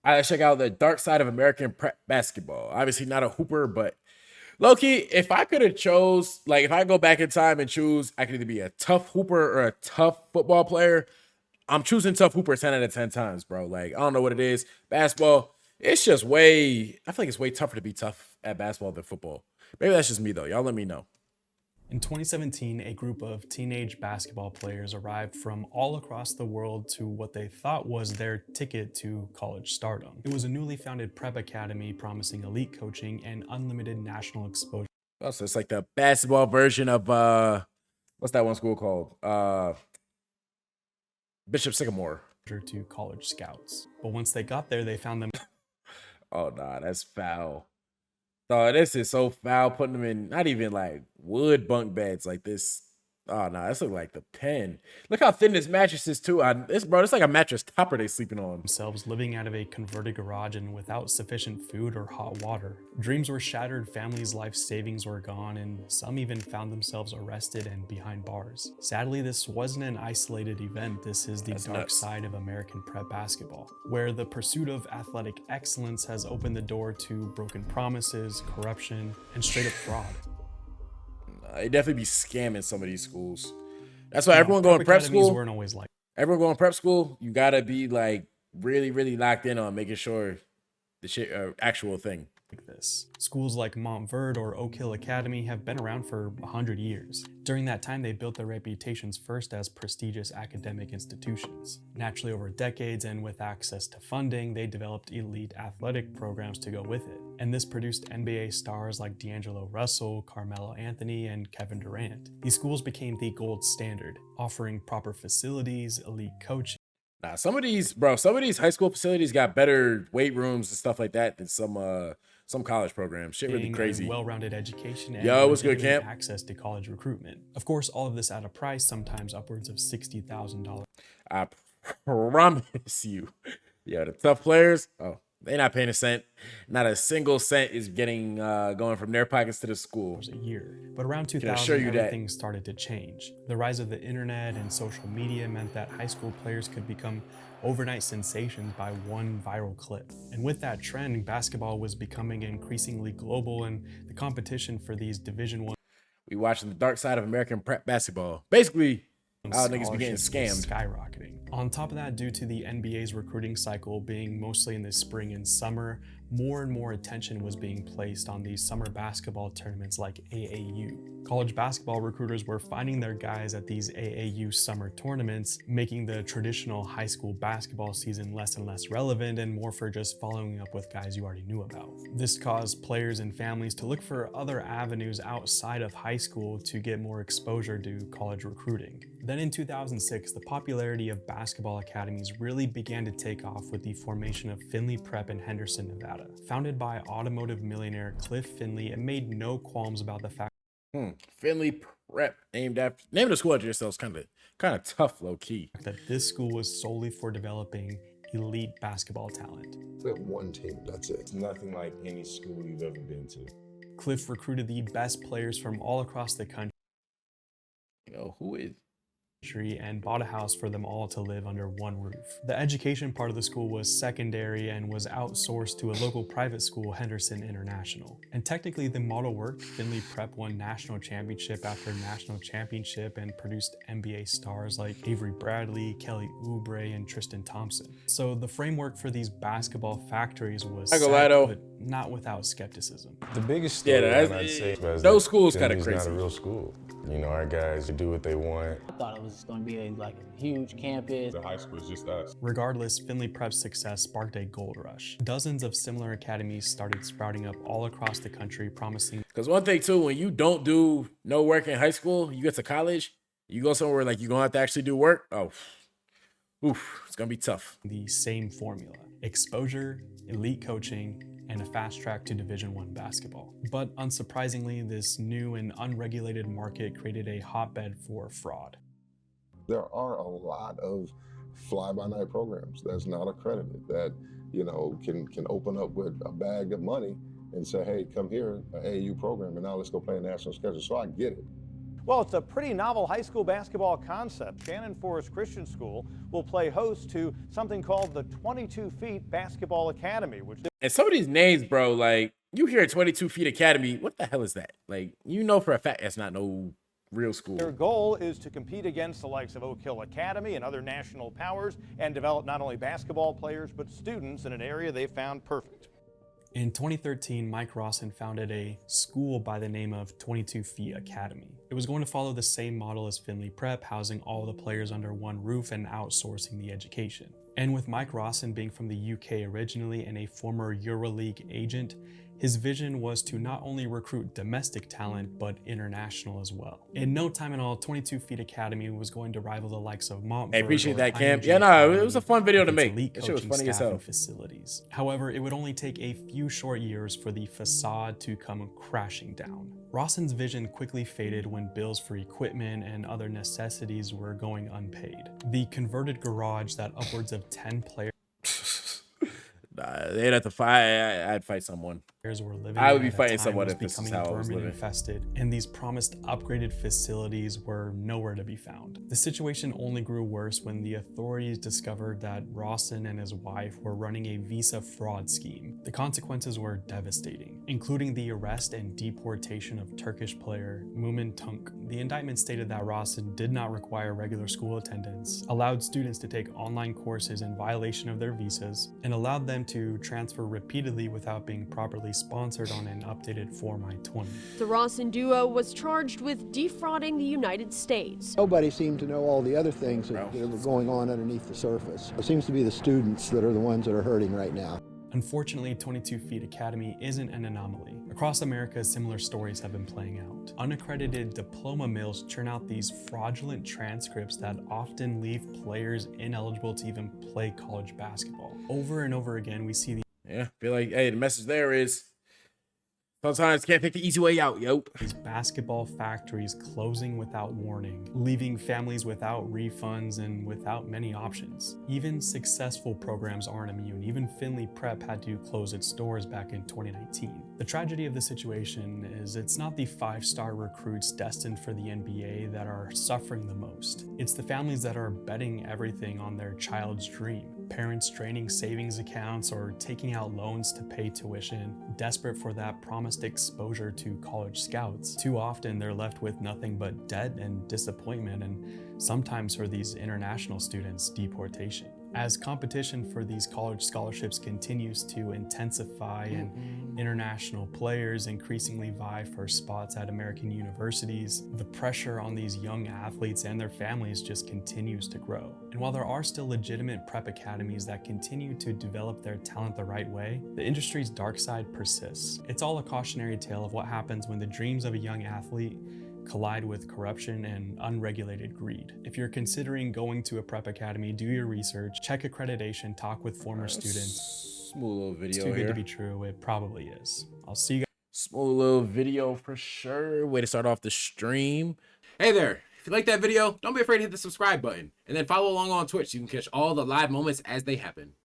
I check out the dark side of American prep basketball. Obviously not a hooper, but low key, if I could have chose, like if I go back in time and choose, I could either be a tough hooper or a tough football player. I'm choosing tough hooper 10 out of 10 times, bro. Like, I don't know what it is. Basketball, it's just I feel like it's way tougher to be tough at basketball than football. Maybe that's just me though. Y'all let me know. In 2017, a group of teenage basketball players arrived from all across the world to what they thought was their ticket to college stardom. It was a newly founded prep academy promising elite coaching and unlimited national exposure Oh, so it's like the basketball version of what's that one school called? Bishop Sycamore. to college scouts. But once they got there, they found them Oh nah, that's foul. Oh, this is so foul. Putting them in not even like wood bunk beds like this. Oh no, this look like the pen. Look how thin this mattress is too. It's like a mattress topper they sleeping on. themselves living out of a converted garage and without sufficient food or hot water. Dreams were shattered, families' life savings were gone, and some even found themselves arrested and behind bars. Sadly, this wasn't an isolated event. This is the That's dark nuts. side of American prep basketball, where the pursuit of athletic excellence has opened the door to broken promises, corruption, and straight up fraud. They definitely be scamming some of these schools. That's why Now, everyone going prep academies school. weren't always like Everyone going prep school. You gotta be like really, really locked in on making sure the shit actual thing. this. Schools like Montverde or Oak Hill Academy have been around for 100 years. During that time, they built their reputations first as prestigious academic institutions. Naturally, over decades and with access to funding, they developed elite athletic programs to go with it. And this produced NBA stars like D'Angelo Russell, Carmelo Anthony, and Kevin Durant. These schools became the gold standard, offering proper facilities, elite coaching, Nah, some of these high school facilities got better weight rooms and stuff like that than some college programs. Shit really crazy. well-rounded education, and Yo, what's good, legitimate Camp? access to college recruitment. Of course, all of this at a price, sometimes upwards of $60,000 I promise you. Yeah, the tough players, oh, they're not paying a cent. Not a single cent is getting going from their pockets to the school. a year. But around Can assure 2000, you that. everything started to change. The rise of the internet and social media meant that high school players could become overnight sensations by one viral clip. And with that trend, basketball was becoming increasingly global, and the competition for these Division I We watching the dark side of American prep basketball. Basically, how niggas be getting scholarships was scammed. skyrocketing. On top of that, due to the NBA's recruiting cycle being mostly in the spring and summer, more and more attention was being placed on these summer basketball tournaments like AAU. College basketball recruiters were finding their guys at these AAU summer tournaments, making the traditional high school basketball season less and less relevant and more for just following up with guys you already knew about. This caused players and families to look for other avenues outside of high school to get more exposure to college recruiting. Then in 2006, the popularity of basketball academies really began to take off with the formation of Finley Prep in Henderson, Nevada. Founded by automotive millionaire Cliff Finley, it made no qualms about the fact Finley Prep, named after name of the school after yourself is kind of tough, low key. that this school was solely for developing elite basketball talent. We have one team, that's it. It's nothing like any school you've ever been to. Cliff recruited the best players from all across the country Yo, who is? and bought a house for them all to live under one roof. The education part of the school was secondary and was outsourced to a local private school, Henderson International. And technically the model worked. Finley Prep won national championship after national championship and produced NBA stars like Avery Bradley, Kelly Oubre, and Tristan Thompson. So the framework for these basketball factories was I go lie though. but not without skepticism. The biggest Yeah, story that's- I'd say is those that schools kinda Finley's crazy. not a real school. You know, our guys do what they want. I thought it was going to be a huge campus. The high school is just us. Regardless, Finley Prep's success sparked a gold rush. Dozens of similar academies started sprouting up all across the country, promising Because one thing too, when you don't do no work in high school, you get to college, you go somewhere like you're gonna have to actually do work. Oh, oof, it's gonna be tough. the same formula: exposure, elite coaching, and a fast track to Division I basketball. But unsurprisingly, this new and unregulated market created a hotbed for fraud. There are a lot of fly-by-night programs that's not accredited that, you know, can open up with a bag of money and say, hey, come here, an AAU program, and now let's go play a national schedule. So I get it. Well, it's a pretty novel high school basketball concept. Shannon Forest Christian School will play host to something called the 22 Feet Basketball Academy, which And some of these names, bro, like you hear 22 Feet Academy, what the hell is that? Like, you know for a fact that's not no real school. their goal is to compete against the likes of Oak Hill Academy and other national powers and develop not only basketball players but students in an area they found perfect. In 2013, Mike Rawson founded a school by the name of 22 Feet Academy. It was going to follow the same model as Finley Prep, housing all the players under one roof and outsourcing the education. And with Mike Rawson being from the UK originally and a former EuroLeague agent, his vision was to not only recruit domestic talent, but international as well. In no time at all, 22 Feet Academy was going to rival the likes of Montfort. I appreciate or that, Cam. IMG Yeah, no, it Academy was a fun video to with its make. elite That shit was coaching funny as staff hell. and facilities. However, it would only take a few short years for the facade to come crashing down. Rawson's vision quickly faded when bills for equipment and other necessities were going unpaid. The converted garage that upwards of 10 players Nah, they'd have to fight. I'd fight someone. were living I would in be at a fighting time someone was if this is becoming how I was vermin living. infested, and these promised upgraded facilities were nowhere to be found. The situation only grew worse when the authorities discovered that Rawson and his wife were running a visa fraud scheme. The consequences were devastating, including the arrest and deportation of Turkish player Mumin Tunk. The indictment stated that Rawson did not require regular school attendance, allowed students to take online courses in violation of their visas, and allowed them to transfer repeatedly without being properly sponsored on an updated Form I-20. The Rawson duo was charged with defrauding the United States. Nobody seemed to know all the other things that were going on underneath the surface. It seems to be the students that are the ones that are hurting right now. Unfortunately, 22 Feet Academy isn't an anomaly. Across America, similar stories have been playing out. Unaccredited diploma mills churn out these fraudulent transcripts that often leave players ineligible to even play college basketball. Over and over again, we see Yeah, feel like, hey, the message there is sometimes can't take the easy way out, yo. these basketball factories closing without warning, leaving families without refunds and without many options. Even successful programs aren't immune. Even Finley Prep had to close its doors back in 2019. The tragedy of the situation is it's not the five-star recruits destined for the NBA that are suffering the most. It's the families that are betting everything on their child's dream. Parents draining savings accounts or taking out loans to pay tuition, desperate for that promised exposure to college scouts. Too often they're left with nothing but debt and disappointment, and sometimes for these international students, deportation. As competition for these college scholarships continues to intensify and international players increasingly vie for spots at American universities, the pressure on these young athletes and their families just continues to grow. And while there are still legitimate prep academies that continue to develop their talent the right way, the industry's dark side persists. It's all a cautionary tale of what happens when the dreams of a young athlete collide with corruption and unregulated greed. If you're considering going to a prep academy, do your research, check accreditation, talk with former students. Smooth little It's video too good here. to be true. It probably is. I'll see you guys. Smooth little video for sure. Way to start off the stream. Hey there. If you like that video, don't be afraid to hit the subscribe button. And then follow along on Twitch so you can catch all the live moments as they happen.